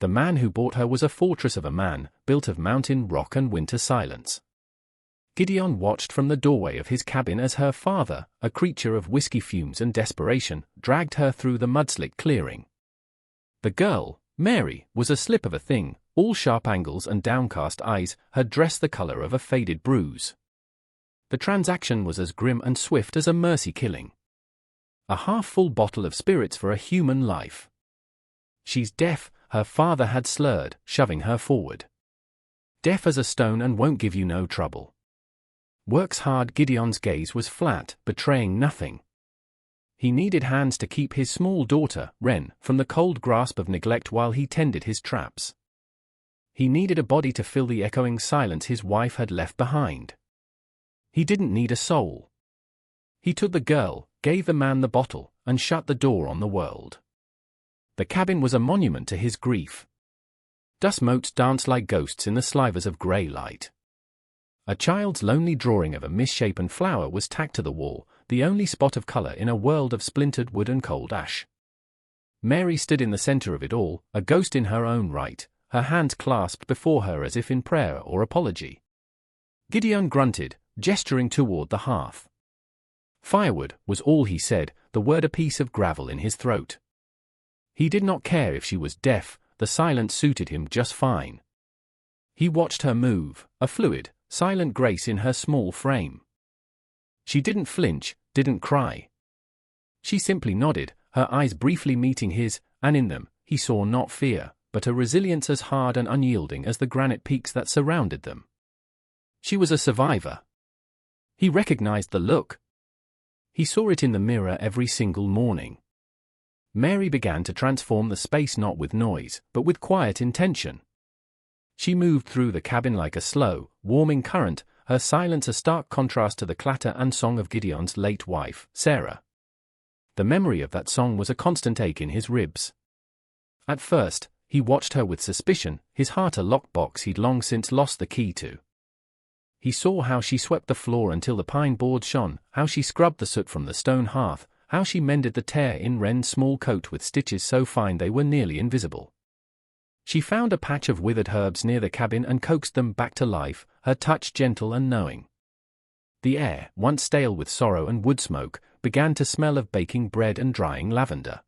The man who bought her was a fortress of a man, built of mountain rock and winter silence. Gideon watched from the doorway of his cabin as her father, a creature of whiskey fumes and desperation, dragged her through the mudslick clearing. The girl, Mary, was a slip of a thing, all sharp angles and downcast eyes, her dress the color of a faded bruise. The transaction was as grim and swift as a mercy killing. A half-full bottle of spirits for a human life. "She's deaf," her father had slurred, shoving her forward. "Deaf as a stone and won't give you no trouble." Works hard. Gideon's gaze was flat, betraying nothing. He needed hands to keep his small daughter, Wren, from the cold grasp of neglect while he tended his traps. He needed a body to fill the echoing silence his wife had left behind. He didn't need a soul. He took the girl, gave the man the bottle, and shut the door on the world. The cabin was a monument to his grief. Dust motes danced like ghosts in the slivers of grey light. A child's lonely drawing of a misshapen flower was tacked to the wall, the only spot of color in a world of splintered wood and cold ash. Mary stood in the center of it all, a ghost in her own right, her hands clasped before her as if in prayer or apology. Gideon grunted, gesturing toward the hearth. "Firewood," was all he said, the word a piece of gravel in his throat. He did not care if she was deaf, the silence suited him just fine. He watched her move, a fluid, silent grace in her small frame. She didn't flinch, didn't cry. She simply nodded, her eyes briefly meeting his, and in them, he saw not fear, but a resilience as hard and unyielding as the granite peaks that surrounded them. She was a survivor. He recognized the look. He saw it in the mirror every single morning. Mary began to transform the space not with noise, but with quiet intention. She moved through the cabin like a slow, warming current, her silence a stark contrast to the clatter and song of Gideon's late wife, Sarah. The memory of that song was a constant ache in his ribs. At first, he watched her with suspicion, his heart a lockbox he'd long since lost the key to. He saw how she swept the floor until the pine boards shone, how she scrubbed the soot from the stone hearth, how she mended the tear in Wren's small coat with stitches so fine they were nearly invisible. She found a patch of withered herbs near the cabin and coaxed them back to life, her touch gentle and knowing. The air, once stale with sorrow and wood smoke, began to smell of baking bread and drying lavender.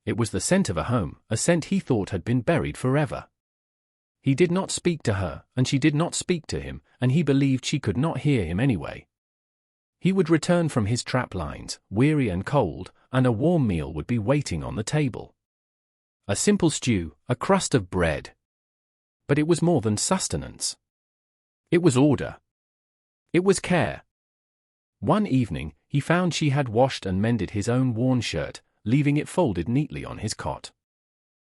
It was the scent of a home, a scent he thought had been buried forever. He did not speak to her, and she did not speak to him, and he believed she could not hear him anyway. He would return from his trap lines, weary and cold, and a warm meal would be waiting on the table. A simple stew, a crust of bread. But it was more than sustenance. It was order. It was care. One evening, he found she had washed and mended his own worn shirt, leaving it folded neatly on his cot.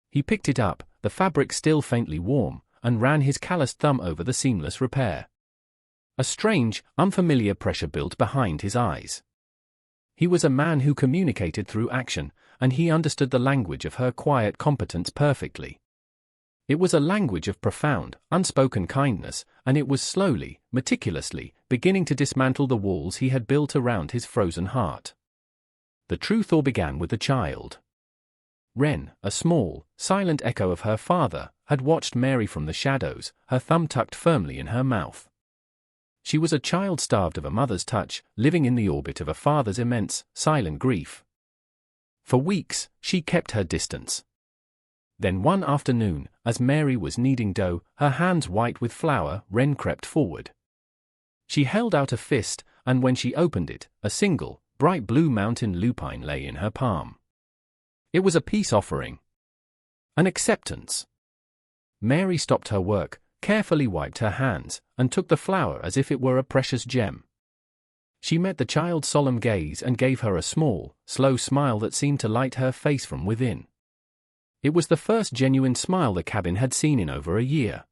He picked it up, the fabric still faintly warm, and ran his calloused thumb over the seamless repair. A strange, unfamiliar pressure built behind his eyes. He was a man who communicated through action, and he understood the language of her quiet competence perfectly. It was a language of profound, unspoken kindness, and it was slowly, meticulously, beginning to dismantle the walls he had built around his frozen heart. The truth all began with the child. Wren, a small, silent echo of her father, had watched Mary from the shadows, her thumb tucked firmly in her mouth. She was a child starved of a mother's touch, living in the orbit of a father's immense, silent grief. For weeks, she kept her distance. Then one afternoon, as Mary was kneading dough, her hands white with flour, Wren crept forward. She held out a fist, and when she opened it, a single, bright blue mountain lupine lay in her palm. It was a peace offering. An acceptance. Mary stopped her work, carefully wiped her hands, and took the flower as if it were a precious gem. She met the child's solemn gaze and gave her a small, slow smile that seemed to light her face from within. It was the first genuine smile the cabin had seen in over a year.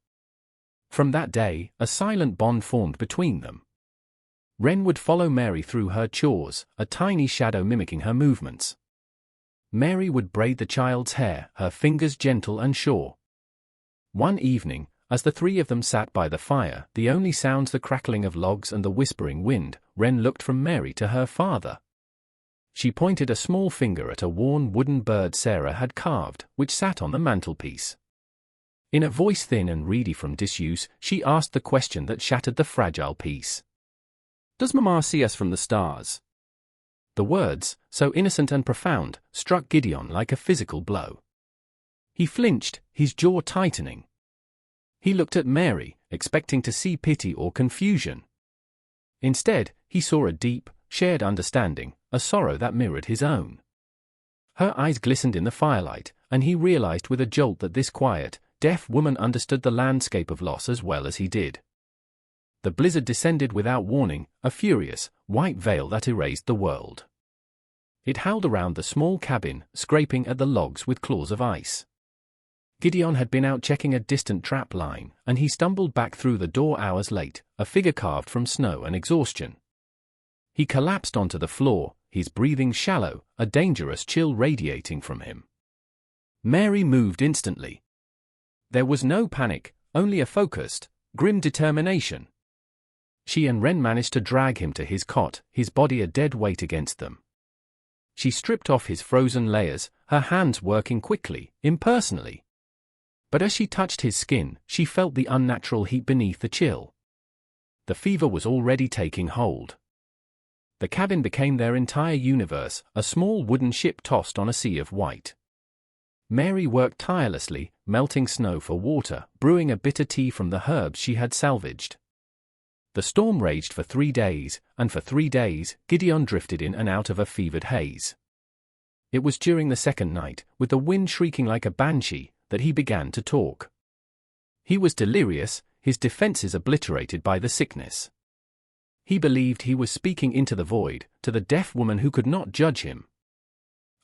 From that day, a silent bond formed between them. Wren would follow Mary through her chores, a tiny shadow mimicking her movements. Mary would braid the child's hair, her fingers gentle and sure. One evening, as the three of them sat by the fire, the only sounds the crackling of logs and the whispering wind, Wren looked from Mary to her father. She pointed a small finger at a worn wooden bird Sarah had carved, which sat on the mantelpiece. In a voice thin and reedy from disuse, she asked the question that shattered the fragile peace. "Does Mama see us from the stars?" The words, so innocent and profound, struck Gideon like a physical blow. He flinched, his jaw tightening. He looked at Mary, expecting to see pity or confusion. Instead, he saw a deep, shared understanding, a sorrow that mirrored his own. Her eyes glistened in the firelight, and he realized with a jolt that this quiet, deaf woman understood the landscape of loss as well as he did. The blizzard descended without warning, a furious, white veil that erased the world. It howled around the small cabin, scraping at the logs with claws of ice. Gideon had been out checking a distant trap line, and he stumbled back through the door hours late, a figure carved from snow and exhaustion. He collapsed onto the floor, his breathing shallow, a dangerous chill radiating from him. Mary moved instantly. There was no panic, only a focused, grim determination. She and Wren managed to drag him to his cot, his body a dead weight against them. She stripped off his frozen layers, her hands working quickly, impersonally. But as she touched his skin, she felt the unnatural heat beneath the chill. The fever was already taking hold. The cabin became their entire universe, a small wooden ship tossed on a sea of white. Mary worked tirelessly, melting snow for water, brewing a bitter tea from the herbs she had salvaged. The storm raged for 3 days, and for 3 days, Gideon drifted in and out of a fevered haze. It was during the second night, with the wind shrieking like a banshee, that he began to talk. He was delirious, his defenses obliterated by the sickness. He believed he was speaking into the void, to the deaf woman who could not judge him.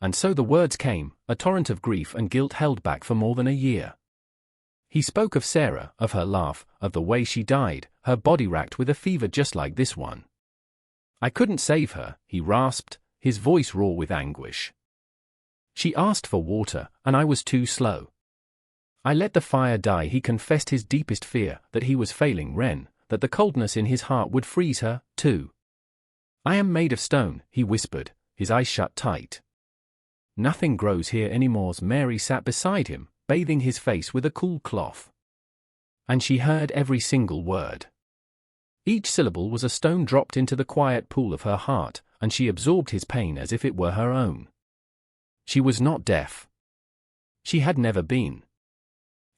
And so the words came, a torrent of grief and guilt held back for more than a year. He spoke of Sarah, of her laugh, of the way she died, her body racked with a fever just like this one. "I couldn't save her," he rasped, his voice raw with anguish. "She asked for water, and I was too slow. I let the fire die." He confessed his deepest fear, that he was failing Wren, that the coldness in his heart would freeze her, too. "I am made of stone," he whispered, his eyes shut tight. "Nothing grows here anymore." Mary sat beside him, bathing his face with a cool cloth. And she heard every single word. Each syllable was a stone dropped into the quiet pool of her heart, and she absorbed his pain as if it were her own. She was not deaf. She had never been.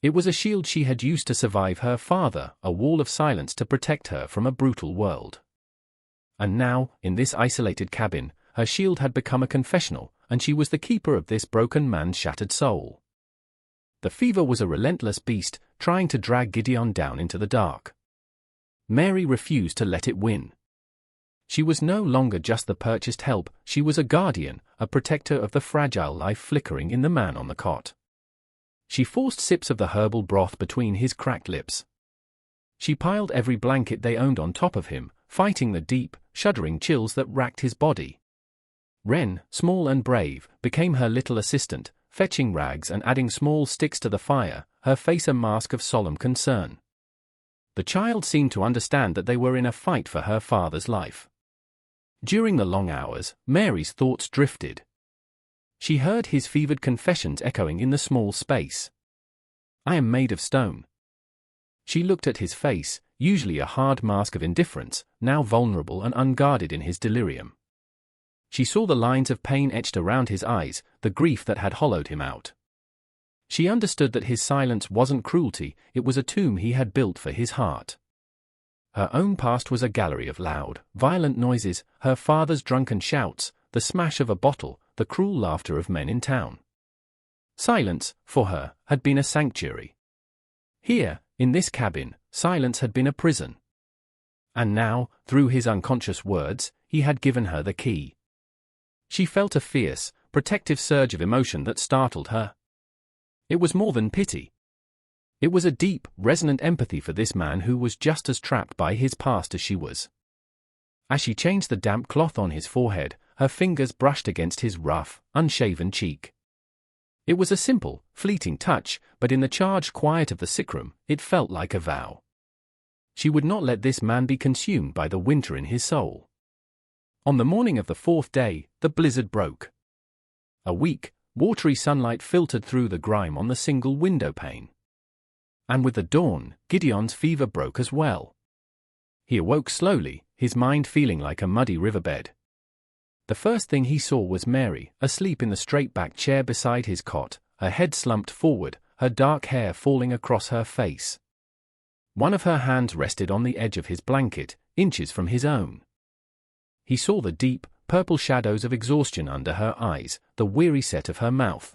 It was a shield she had used to survive her father, a wall of silence to protect her from a brutal world. And now, in this isolated cabin, her shield had become a confessional, and she was the keeper of this broken man's shattered soul. The fever was a relentless beast, trying to drag Gideon down into the dark. Mary refused to let it win. She was no longer just the purchased help, she was a guardian, a protector of the fragile life flickering in the man on the cot. She forced sips of the herbal broth between his cracked lips. She piled every blanket they owned on top of him, fighting the deep, shuddering chills that racked his body. Wren, small and brave, became her little assistant, fetching rags and adding small sticks to the fire, her face a mask of solemn concern. The child seemed to understand that they were in a fight for her father's life. During the long hours, Mary's thoughts drifted. She heard his fevered confessions echoing in the small space. "I am made of stone." She looked at his face, usually a hard mask of indifference, now vulnerable and unguarded in his delirium. She saw the lines of pain etched around his eyes, the grief that had hollowed him out. She understood that his silence wasn't cruelty, it was a tomb he had built for his heart. Her own past was a gallery of loud, violent noises, her father's drunken shouts, the smash of a bottle, the cruel laughter of men in town. Silence, for her, had been a sanctuary. Here, in this cabin, silence had been a prison. And now, through his unconscious words, he had given her the key. She felt a fierce, protective surge of emotion that startled her. It was more than pity. It was a deep, resonant empathy for this man who was just as trapped by his past as she was. As she changed the damp cloth on his forehead, her fingers brushed against his rough, unshaven cheek. It was a simple, fleeting touch, but in the charged quiet of the sickroom, it felt like a vow. She would not let this man be consumed by the winter in his soul. On the morning of the 4th day, the blizzard broke. A weak, watery sunlight filtered through the grime on the single window pane. And with the dawn, Gideon's fever broke as well. He awoke slowly, his mind feeling like a muddy riverbed. The first thing he saw was Mary, asleep in the straight-back chair beside his cot, her head slumped forward, her dark hair falling across her face. One of her hands rested on the edge of his blanket, inches from his own. He saw the deep, purple shadows of exhaustion under her eyes, the weary set of her mouth.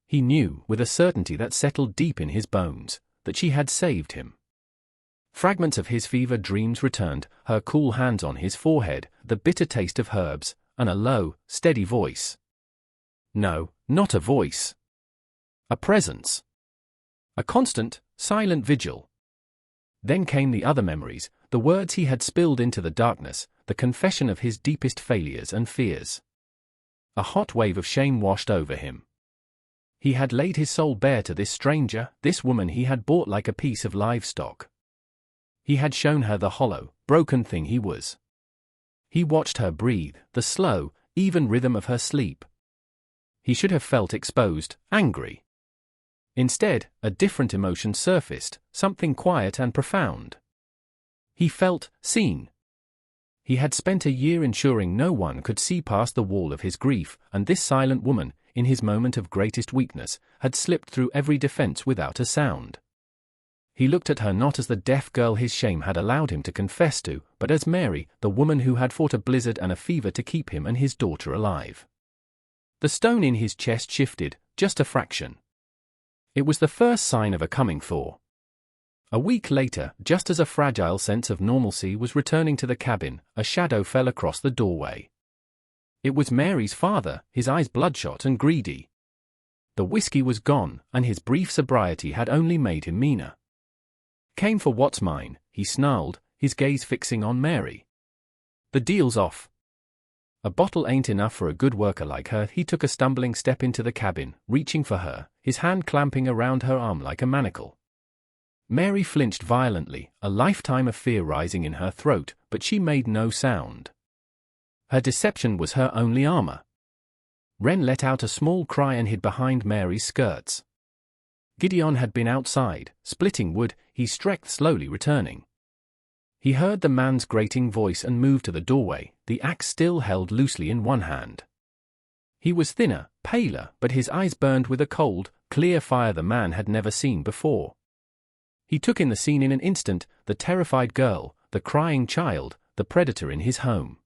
He knew, with a certainty that settled deep in his bones, that she had saved him. Fragments of his fever dreams returned, her cool hands on his forehead, the bitter taste of herbs, and a low, steady voice. No, not a voice. A presence. A constant, silent vigil. Then came the other memories, the words he had spilled into the darkness, the confession of his deepest failures and fears. A hot wave of shame washed over him. He had laid his soul bare to this stranger, this woman he had bought like a piece of livestock. He had shown her the hollow, broken thing he was. He watched her breathe, the slow, even rhythm of her sleep. He should have felt exposed, angry. Instead, a different emotion surfaced, something quiet and profound. He felt seen. He had spent a year ensuring no one could see past the wall of his grief, and this silent woman, in his moment of greatest weakness, had slipped through every defense without a sound. He looked at her not as the deaf girl his shame had allowed him to confess to, but as Mary, the woman who had fought a blizzard and a fever to keep him and his daughter alive. The stone in his chest shifted, just a fraction. It was the first sign of a coming thaw. A week later, just as a fragile sense of normalcy was returning to the cabin, a shadow fell across the doorway. It was Mary's father, his eyes bloodshot and greedy. The whiskey was gone, and his brief sobriety had only made him meaner. "Came for what's mine," he snarled, his gaze fixing on Mary. "The deal's off." "A bottle ain't enough for a good worker like her." He took a stumbling step into the cabin, reaching for her, his hand clamping around her arm like a manacle. Mary flinched violently, a lifetime of fear rising in her throat, but she made no sound. Her deception was her only armor. Wren let out a small cry and hid behind Mary's skirts. Gideon had been outside, splitting wood, he streaked slowly returning. He heard the man's grating voice and moved to the doorway, the axe still held loosely in one hand. He was thinner, paler, but his eyes burned with a cold, clear fire the man had never seen before. He took in the scene in an instant, the terrified girl, the crying child, the predator in his home.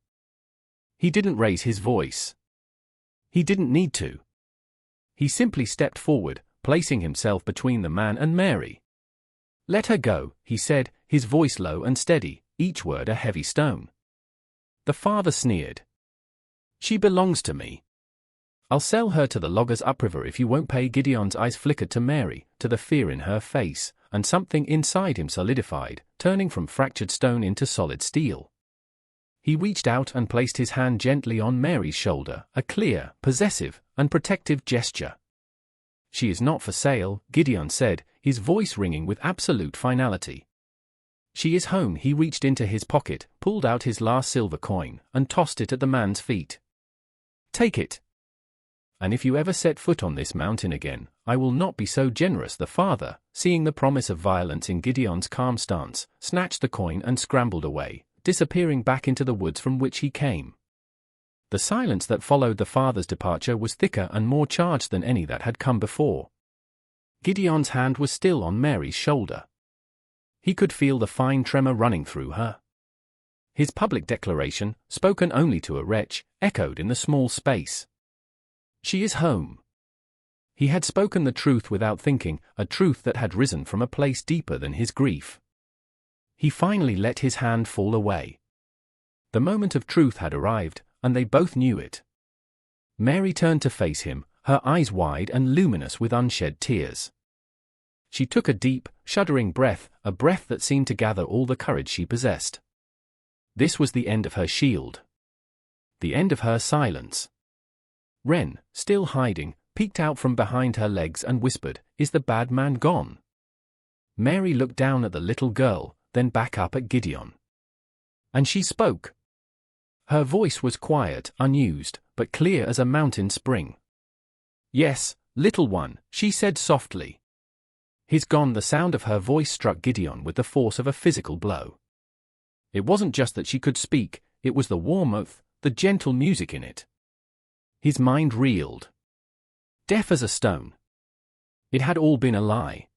He didn't raise his voice. He didn't need to. He simply stepped forward, placing himself between the man and Mary. "Let her go," he said, his voice low and steady, each word a heavy stone. The father sneered. "She belongs to me. I'll sell her to the loggers upriver if you won't pay." Gideon's eyes flickered to Mary, to the fear in her face, and something inside him solidified, turning from fractured stone into solid steel. He reached out and placed his hand gently on Mary's shoulder, a clear, possessive, and protective gesture. "She is not for sale," Gideon said, his voice ringing with absolute finality. "She is home." He reached into his pocket, pulled out his last silver coin, and tossed it at the man's feet. "Take it. And if you ever set foot on this mountain again, I will not be so generous." The father, seeing the promise of violence in Gideon's calm stance, snatched the coin and scrambled away, disappearing back into the woods from which he came. The silence that followed the father's departure was thicker and more charged than any that had come before. Gideon's hand was still on Mary's shoulder. He could feel the fine tremor running through her. His public declaration, spoken only to a wretch, echoed in the small space. "She is home." He had spoken the truth without thinking, a truth that had risen from a place deeper than his grief. He finally let his hand fall away. The moment of truth had arrived, and they both knew it. Mary turned to face him, her eyes wide and luminous with unshed tears. She took a deep, shuddering breath, a breath that seemed to gather all the courage she possessed. This was the end of her shield. The end of her silence. Wren, still hiding, peeked out from behind her legs and whispered, "Is the bad man gone?" Mary looked down at the little girl, then back up at Gideon. And she spoke. Her voice was quiet, unused, but clear as a mountain spring. "Yes, little one," she said softly. His gone, the sound of her voice struck Gideon with the force of a physical blow. It wasn't just that she could speak, it was the warm oath, the gentle music in it. His mind reeled. Deaf as a stone. It had all been a lie.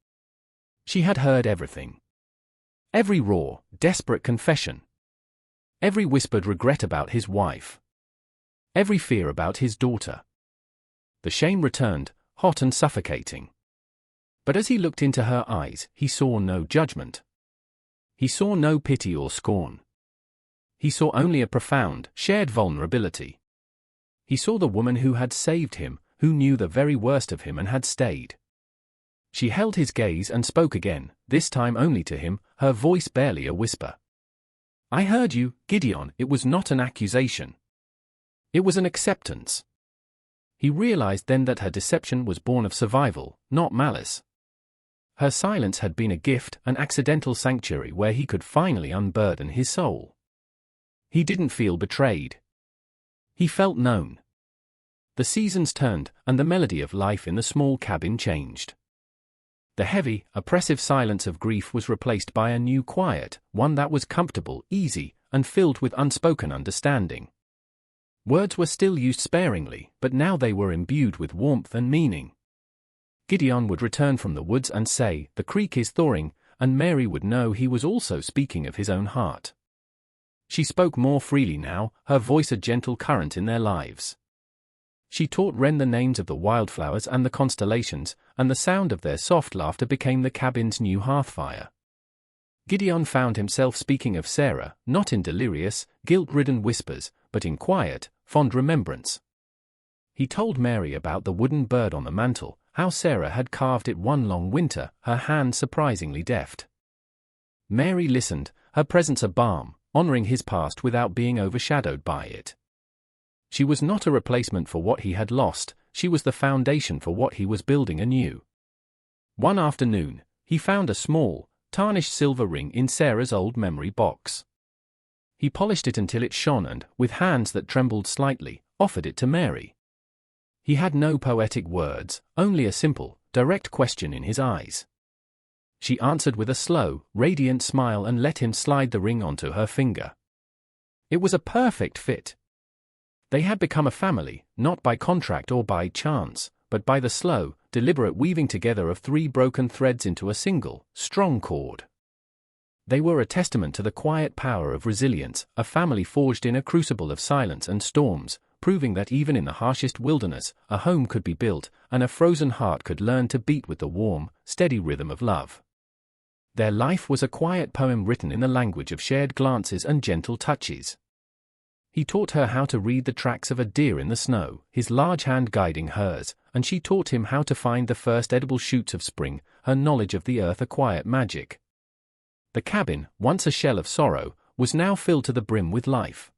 She had heard everything. Every raw, desperate confession. Every whispered regret about his wife. Every fear about his daughter. The shame returned, hot and suffocating. But as he looked into her eyes, he saw no judgment. He saw no pity or scorn. He saw only a profound, shared vulnerability. He saw the woman who had saved him, who knew the very worst of him and had stayed. She held his gaze and spoke again, this time only to him, her voice barely a whisper. "I heard you, Gideon." It was not an accusation. It was an acceptance. He realized then that her deception was born of survival, not malice. Her silence had been a gift, an accidental sanctuary where he could finally unburden his soul. He didn't feel betrayed. He felt known. The seasons turned, and the melody of life in the small cabin changed. The heavy, oppressive silence of grief was replaced by a new quiet, one that was comfortable, easy, and filled with unspoken understanding. Words were still used sparingly, but now they were imbued with warmth and meaning. Gideon would return from the woods and say, "The creek is thawing," and Mary would know he was also speaking of his own heart. She spoke more freely now, her voice a gentle current in their lives. She taught Wren the names of the wildflowers and the constellations, and the sound of their soft laughter became the cabin's new hearthfire. Gideon found himself speaking of Sarah, not in delirious, guilt-ridden whispers, but in quiet, fond remembrance. He told Mary about the wooden bird on the mantel, how Sarah had carved it one long winter, her hand surprisingly deft. Mary listened, her presence a balm, honoring his past without being overshadowed by it. She was not a replacement for what he had lost, she was the foundation for what he was building anew. One afternoon, he found a small, tarnished silver ring in Sarah's old memory box. He polished it until it shone and, with hands that trembled slightly, offered it to Mary. He had no poetic words, only a simple, direct question in his eyes. She answered with a slow, radiant smile and let him slide the ring onto her finger. It was a perfect fit. They had become a family, not by contract or by chance, but by the slow, deliberate weaving together of three broken threads into a single, strong cord. They were a testament to the quiet power of resilience, a family forged in a crucible of silence and storms, proving that even in the harshest wilderness, a home could be built, and a frozen heart could learn to beat with the warm, steady rhythm of love. Their life was a quiet poem written in the language of shared glances and gentle touches. He taught her how to read the tracks of a deer in the snow, his large hand guiding hers, and she taught him how to find the first edible shoots of spring, her knowledge of the earth a quiet magic. The cabin, once a shell of sorrow, was now filled to the brim with life.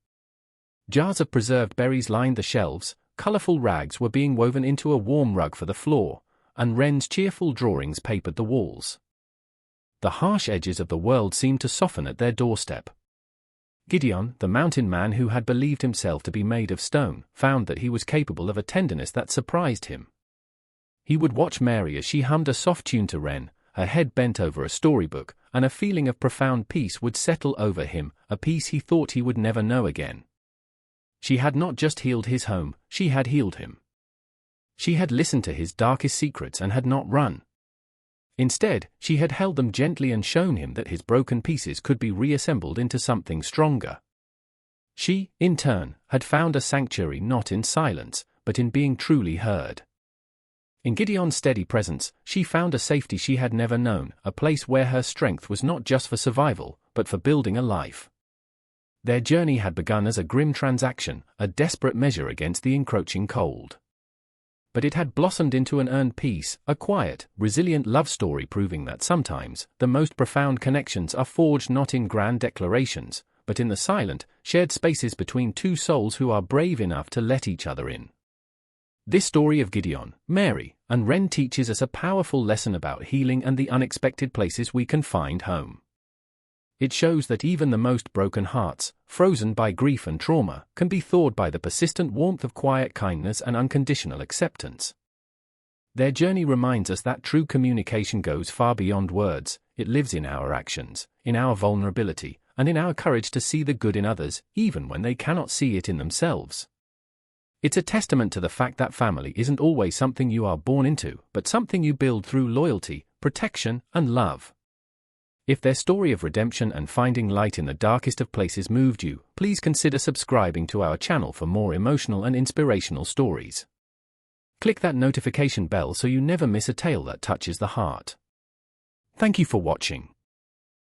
Jars of preserved berries lined the shelves, colorful rags were being woven into a warm rug for the floor, and Wren's cheerful drawings papered the walls. The harsh edges of the world seemed to soften at their doorstep. Gideon, the mountain man who had believed himself to be made of stone, found that he was capable of a tenderness that surprised him. He would watch Mary as she hummed a soft tune to Wren, her head bent over a storybook, and a feeling of profound peace would settle over him, a peace he thought he would never know again. She had not just healed his home, she had healed him. She had listened to his darkest secrets and had not run. Instead, she had held them gently and shown him that his broken pieces could be reassembled into something stronger. She, in turn, had found a sanctuary not in silence, but in being truly heard. In Gideon's steady presence, she found a safety she had never known, a place where her strength was not just for survival, but for building a life. Their journey had begun as a grim transaction, a desperate measure against the encroaching cold. But it had blossomed into an earned peace, a quiet, resilient love story proving that sometimes, the most profound connections are forged not in grand declarations, but in the silent, shared spaces between two souls who are brave enough to let each other in. This story of Gideon, Mary, and Wren teaches us a powerful lesson about healing and the unexpected places we can find home. It shows that even the most broken hearts, frozen by grief and trauma, can be thawed by the persistent warmth of quiet kindness and unconditional acceptance. Their journey reminds us that true communication goes far beyond words. It lives in our actions, in our vulnerability, and in our courage to see the good in others, even when they cannot see it in themselves. It's a testament to the fact that family isn't always something you are born into, but something you build through loyalty, protection, and love. If their story of redemption and finding light in the darkest of places moved you, please consider subscribing to our channel for more emotional and inspirational stories. Click that notification bell so you never miss a tale that touches the heart. Thank you for watching.